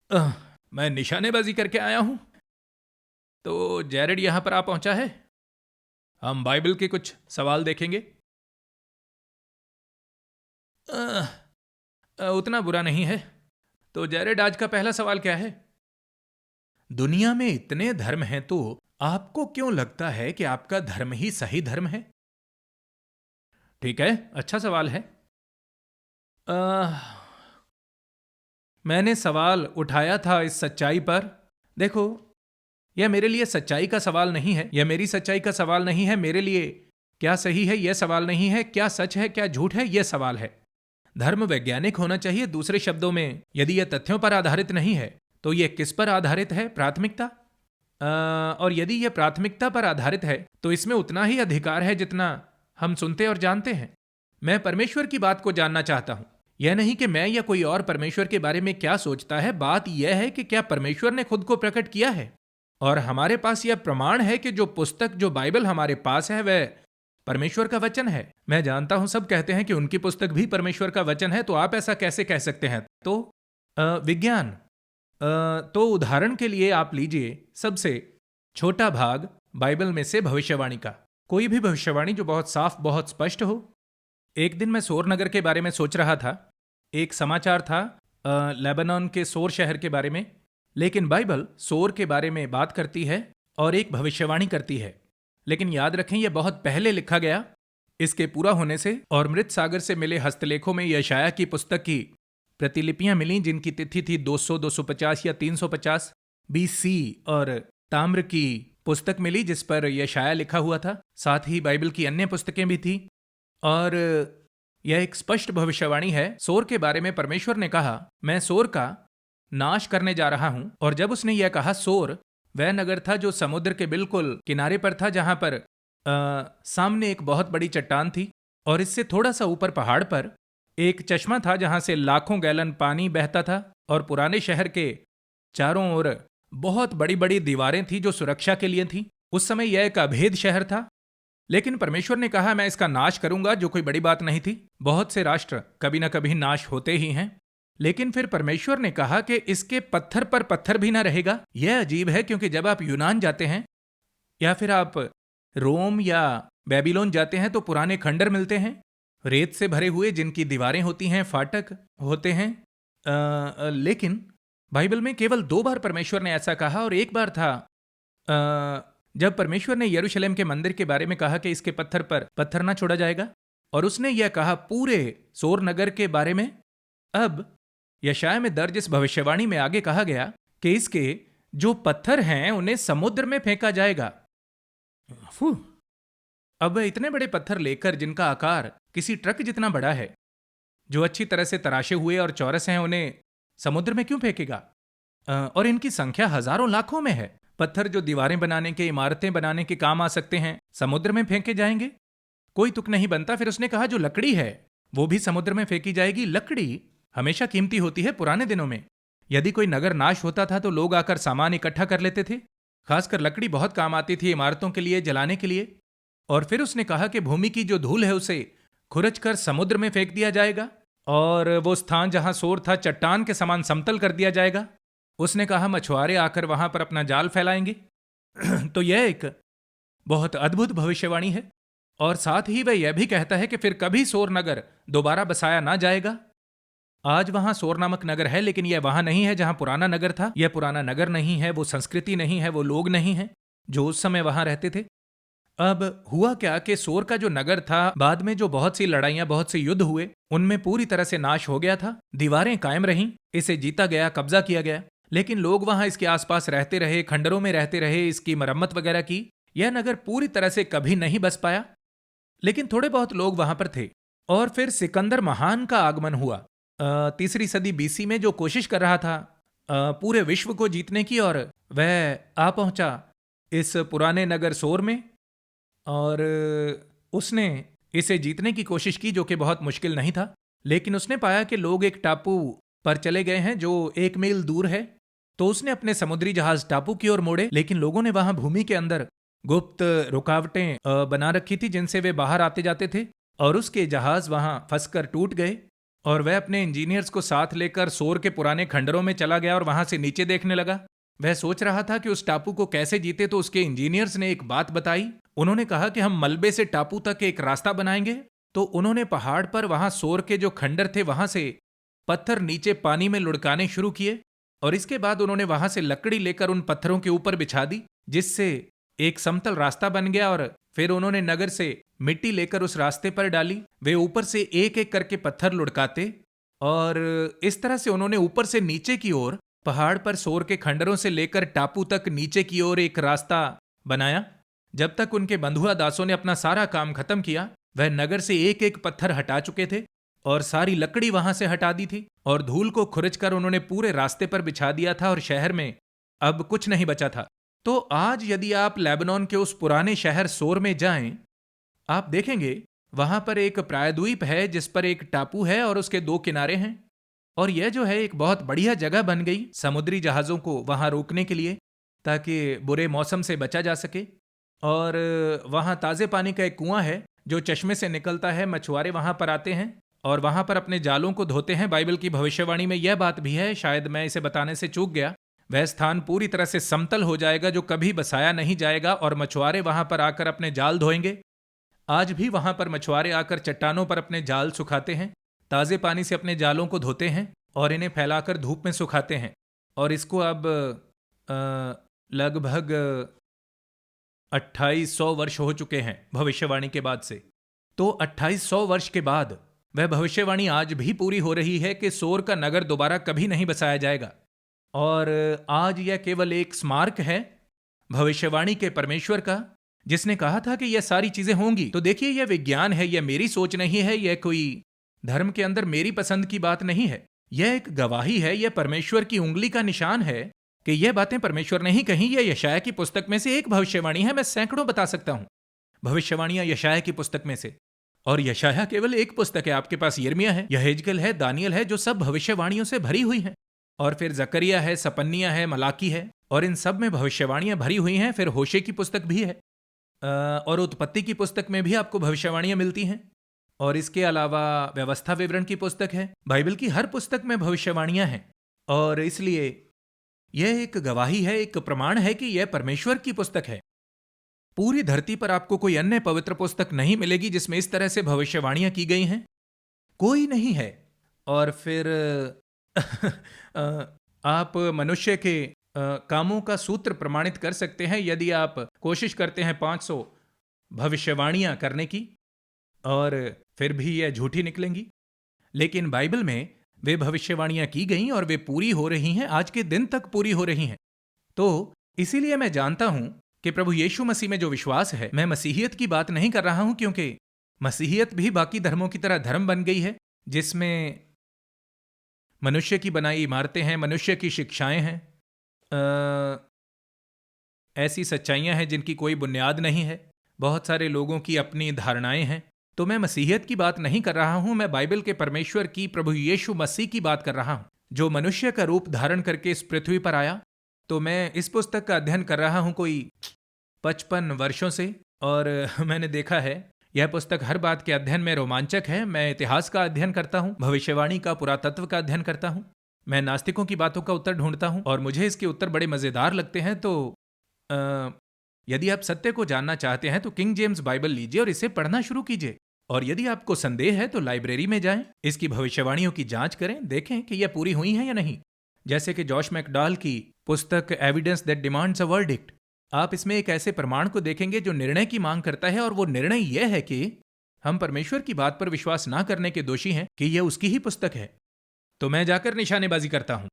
अह, मैं निशानेबाजी करके आया हूं। तो जेरेड यहां पर आ पहुंचा है। हम बाइबल के कुछ सवाल देखेंगे। अह, उतना बुरा नहीं है। तो जेरेड, आज का पहला सवाल क्या है? दुनिया में इतने धर्म हैं, तो आपको क्यों लगता है कि आपका धर्म ही सही धर्म है? ठीक है, अच्छा सवाल है। अह, मैंने सवाल उठाया था इस सच्चाई पर। देखो, यह मेरे लिए सच्चाई का सवाल नहीं है, यह मेरी सच्चाई का सवाल नहीं है। मेरे लिए क्या सही है यह सवाल नहीं है, क्या सच है क्या झूठ है यह सवाल है। धर्म वैज्ञानिक होना चाहिए। दूसरे शब्दों में, यदि यह तथ्यों पर आधारित नहीं है तो यह किस पर आधारित है? प्राथमिकता। और यदि यह प्राथमिकता पर आधारित है तो इसमें उतना ही अधिकार है जितना हम सुनते और जानते हैं। मैं परमेश्वर की बात को जानना चाहता हूं, यह नहीं कि मैं या कोई और परमेश्वर के बारे में क्या सोचता है। बात यह है कि क्या परमेश्वर ने खुद को प्रकट किया है। और हमारे पास यह प्रमाण है कि जो पुस्तक, जो बाइबल हमारे पास है, वह परमेश्वर का वचन है। मैं जानता हूं सब कहते हैं कि उनकी पुस्तक भी परमेश्वर का वचन है, तो आप ऐसा कैसे कह सकते हैं? तो विज्ञान। तो उदाहरण के लिए आप लीजिए सबसे छोटा भाग बाइबल में से भविष्यवाणी का। कोई भी भविष्यवाणी जो बहुत साफ, बहुत स्पष्ट हो। एक दिन मैं सोर नगर के बारे में सोच रहा था। एक समाचार था लेबनान के सोर शहर के बारे में। लेकिन बाइबल सोर के बारे में बात करती है और एक भविष्यवाणी करती है। लेकिन याद रखें, यह बहुत पहले लिखा गया। इसके पूरा होने से और मृत सागर से मिले हस्तलेखों में यशाया की पुस्तक की प्रतिलिपियां मिली, जिनकी तिथि थी 200, 250 या 350 BC। और ताम्र की पुस्तक मिली जिस पर यशाया लिखा हुआ था। साथ ही बाइबल की अन्य पुस्तकें भी थी। और यह एक स्पष्ट भविष्यवाणी है। सोर के बारे में परमेश्वर ने कहा, मैं सोर का नाश करने जा रहा हूं। और जब उसने यह कहा, सोर वह नगर था जो समुद्र के बिल्कुल किनारे पर था, जहां पर सामने एक बहुत बड़ी चट्टान थी और इससे थोड़ा सा ऊपर पहाड़ पर एक चश्मा था जहां से लाखों गैलन पानी बहता था। और पुराने शहर के चारों ओर बहुत बड़ी बड़ी दीवारें थी जो सुरक्षा के लिए थी। उस समय यह एक अभेद शहर था। लेकिन परमेश्वर ने कहा, मैं इसका नाश करूंगा, जो कोई बड़ी बात नहीं थी। बहुत से राष्ट्र कभी ना कभी नाश होते ही हैं। लेकिन फिर परमेश्वर ने कहा कि इसके पत्थर पर पत्थर भी ना रहेगा। यह अजीब है, क्योंकि जब आप यूनान जाते हैं या फिर आप रोम या बेबीलोन जाते हैं तो पुराने खंडर मिलते हैं, रेत से भरे हुए, जिनकी दीवारें होती हैं, फाटक होते हैं। लेकिन बाइबल में केवल 2 बार परमेश्वर ने ऐसा कहा। और एक बार था जब परमेश्वर ने यरूशलेम के मंदिर के बारे में कहा कि इसके पत्थर पर पत्थर ना छोड़ा जाएगा। और उसने यह कहा पूरे सोर नगर के बारे में। अब यशाया में दर्ज इस भविष्यवाणी में आगे कहा गया कि इसके जो पत्थर हैं उन्हें समुद्र में फेंका जाएगा। फू। अब वह इतने बड़े पत्थर लेकर, जिनका आकार किसी ट्रक जितना बड़ा है, जो अच्छी तरह से तराशे हुए और चौरस हैं, उन्हें समुद्र में क्यों फेंकेगा? और इनकी संख्या हजारों लाखों में है। पत्थर जो दीवारें बनाने के, इमारतें बनाने के काम आ सकते हैं, समुद्र में फेंके जाएंगे। कोई तुक नहीं बनता। फिर उसने कहा, जो लकड़ी है वो भी समुद्र में फेंकी जाएगी। लकड़ी हमेशा कीमती होती है। पुराने दिनों में यदि कोई नगर नाश होता था तो लोग आकर सामान इकट्ठा कर लेते थे। खासकर लकड़ी बहुत काम आती थी इमारतों के लिए, जलाने के लिए। और फिर उसने कहा कि भूमि की जो धूल है उसे खुरच कर समुद्र में फेंक दिया जाएगा। और वो स्थान जहां सोर था, चट्टान के समान समतल कर दिया जाएगा। उसने कहा, मछुआरे आकर वहां पर अपना जाल फैलाएंगे। तो यह एक बहुत अद्भुत भविष्यवाणी है। और साथ ही वह यह भी कहता है कि फिर कभी सोर नगर दोबारा बसाया ना जाएगा। आज वहां सोर नामक नगर है, लेकिन यह वहां नहीं है जहां पुराना नगर था। यह पुराना नगर नहीं है, वो संस्कृति नहीं है, वो लोग नहीं है जो उस समय वहां रहते थे। अब हुआ क्या कि सोर का जो नगर था, बाद में जो बहुत सी लड़ाइयां, बहुत से युद्ध हुए, उनमें पूरी तरह से नाश हो गया था। दीवारें कायम रहीं, इसे जीता गया, कब्जा किया गया। लेकिन लोग वहां इसके आसपास रहते रहे, खंडरों में रहते रहे, इसकी मरम्मत वगैरह की। यह नगर पूरी तरह से कभी नहीं बस पाया, लेकिन थोड़े बहुत लोग वहां पर थे। और फिर सिकंदर महान का आगमन हुआ 3री सदी BC में, जो कोशिश कर रहा था पूरे विश्व को जीतने की। और वह आ पहुंचा इस पुराने नगर सोर में। और उसने इसे जीतने की कोशिश की, जो कि बहुत मुश्किल नहीं था। लेकिन उसने पाया कि लोग एक टापू पर चले गए हैं जो 1 मील दूर है। तो उसने अपने समुद्री जहाज टापू की ओर मोड़े, लेकिन लोगों ने वहां भूमि के अंदर गुप्त रुकावटें बना रखी थी, जिनसे वे बाहर आते जाते थे। और उसके जहाज वहां फंसकर टूट गए और वह अपने इंजीनियर्स को साथ लेकर सोर के पुराने खंडरों में चला गया और वहां से नीचे देखने लगा। वह सोच रहा था कि उस टापू को कैसे जीते, तो उसके इंजीनियर्स ने एक बात बताई। उन्होंने कहा कि हम मलबे से टापू तक एक रास्ता बनाएंगे। तो उन्होंने पहाड़ पर वहां सोर के जो खंडर थे वहां से पत्थर नीचे पानी में लुढ़काने शुरू किए और इसके बाद उन्होंने वहां से लकड़ी लेकर उन पत्थरों के ऊपर बिछा दी, जिससे एक समतल रास्ता बन गया। और फिर उन्होंने नगर से मिट्टी लेकर उस रास्ते पर डाली। वे ऊपर से एक एक करके पत्थर लुढ़काते और इस तरह से उन्होंने ऊपर से नीचे की ओर पहाड़ पर सोर के खंडरों से लेकर टापू तक नीचे की ओर एक रास्ता बनाया। जब तक उनके बंधुआ दासों ने अपना सारा काम खत्म किया, वह नगर से एक एक पत्थर हटा चुके थे और सारी लकड़ी वहां से हटा दी थी और धूल को खुरचकर उन्होंने पूरे रास्ते पर बिछा दिया था और शहर में अब कुछ नहीं बचा था। तो आज यदि आप लेबनान के उस पुराने शहर सोर में जाएं, आप देखेंगे वहां पर एक प्रायद्वीप है जिस पर एक टापू है और उसके 2 किनारे हैं। और यह जो है एक बहुत बढ़िया जगह बन गई समुद्री जहाजों को वहां रोकने के लिए, ताकि बुरे मौसम से बचा जा सके। और वहां ताजे पानी का एक कुआं है जो चश्मे से निकलता है। मछुआरे वहां पर आते हैं और वहां पर अपने जालों को धोते हैं। बाइबल की भविष्यवाणी में यह बात भी है, शायद मैं इसे बताने से चूक गया, वह स्थान पूरी तरह से समतल हो जाएगा जो कभी बसाया नहीं जाएगा और मछुआरे वहां पर आकर अपने जाल धोएंगे। आज भी वहां पर मछुआरे आकर चट्टानों पर अपने जाल सुखाते हैं, ताजे पानी से अपने जालों को धोते हैं और इन्हें फैलाकर धूप में सुखाते हैं। और इसको अब लगभग 2800 वर्ष हो चुके हैं भविष्यवाणी के बाद से। तो 2800 वर्ष के बाद वह भविष्यवाणी आज भी पूरी हो रही है कि सोर का नगर दोबारा कभी नहीं बसाया जाएगा। और आज यह केवल एक स्मारक है भविष्यवाणी के परमेश्वर का, जिसने कहा था कि यह सारी चीजें होंगी। तो देखिए, यह विज्ञान है, यह मेरी सोच नहीं है, यह कोई धर्म के अंदर मेरी पसंद की बात नहीं है। यह एक गवाही है, यह परमेश्वर की उंगली का निशान है कि यह बातें परमेश्वर ने ही कही। यह यशाया की पुस्तक में से एक भविष्यवाणी है। मैं सैकड़ों बता सकता हूं भविष्यवाणियां यशाया की पुस्तक में से, और यशाया केवल एक पुस्तक है। आपके पास यिर्मयाह है, यहेजकेल है, दानियल है, जो सब भविष्यवाणियों से भरी हुई हैं। और फिर जकरिया है, सपन्निया है, मलाकी है, और इन सब में भविष्यवाणियां भरी हुई हैं। फिर होशे की पुस्तक भी है और उत्पत्ति की पुस्तक में भी आपको भविष्यवाणियां मिलती हैं। और इसके अलावा व्यवस्था विवरण की पुस्तक है। बाइबल की हर पुस्तक में भविष्यवाणियां हैं और इसलिए यह एक गवाही है, एक प्रमाण है कि यह परमेश्वर की पुस्तक है। पूरी धरती पर आपको कोई अन्य पवित्र पुस्तक नहीं मिलेगी जिसमें इस तरह से भविष्यवाणियां की गई हैं, कोई नहीं है। और फिर आप मनुष्य के कामों का सूत्र प्रमाणित कर सकते हैं यदि आप कोशिश करते हैं 500 भविष्यवाणियां करने की, और फिर भी यह झूठी निकलेंगी। लेकिन बाइबल में वे भविष्यवाणियां की गई और वे पूरी हो रही हैं, आज के दिन तक पूरी हो रही हैं। तो इसीलिए मैं जानता हूं कि प्रभु यीशु मसीह में जो विश्वास है, मैं मसीहियत की बात नहीं कर रहा हूं, क्योंकि मसीहियत भी बाकी धर्मों की तरह धर्म बन गई है जिसमें मनुष्य की बनाई इमारतें हैं, मनुष्य की शिक्षाएं हैं, ऐसी सच्चाइयां हैं जिनकी कोई बुनियाद नहीं है, बहुत सारे लोगों की अपनी धारणाएं हैं। तो मैं मसीहियत की बात नहीं कर रहा हूं, मैं बाइबल के परमेश्वर की, प्रभु यीशु मसीह की बात कर रहा हूं, जो मनुष्य का रूप धारण करके इस पृथ्वी पर आया। तो मैं इस पुस्तक का अध्ययन कर रहा हूं कोई 55 वर्षों से, और मैंने देखा है यह पुस्तक हर बात के अध्ययन में रोमांचक है। मैं इतिहास का अध्ययन करता हूं, भविष्यवाणी का, पुरातत्व का अध्ययन करता हूं, मैं नास्तिकों की बातों का उत्तर ढूंढता हूं और मुझे इसके उत्तर बड़े मजेदार लगते हैं। तो यदि आप सत्य को जानना चाहते हैं तो किंग जेम्स बाइबल लीजिए और इसे पढ़ना शुरू कीजिए। और यदि आपको संदेह है तो लाइब्रेरी में जाएं, इसकी भविष्यवाणियों की जांच करें, देखें कि यह पूरी हुई हैं या नहीं। जैसे कि जॉश मैकडॉल की पुस्तक evidence that demands a verdict, आप इसमें एक ऐसे प्रमाण को देखेंगे जो निर्णय की मांग करता है, और वो निर्णय यह है कि हम परमेश्वर की बात पर विश्वास ना करने के दोषी हैं कि यह उसकी ही पुस्तक है। तो मैं जाकर निशानेबाजी करता हूं।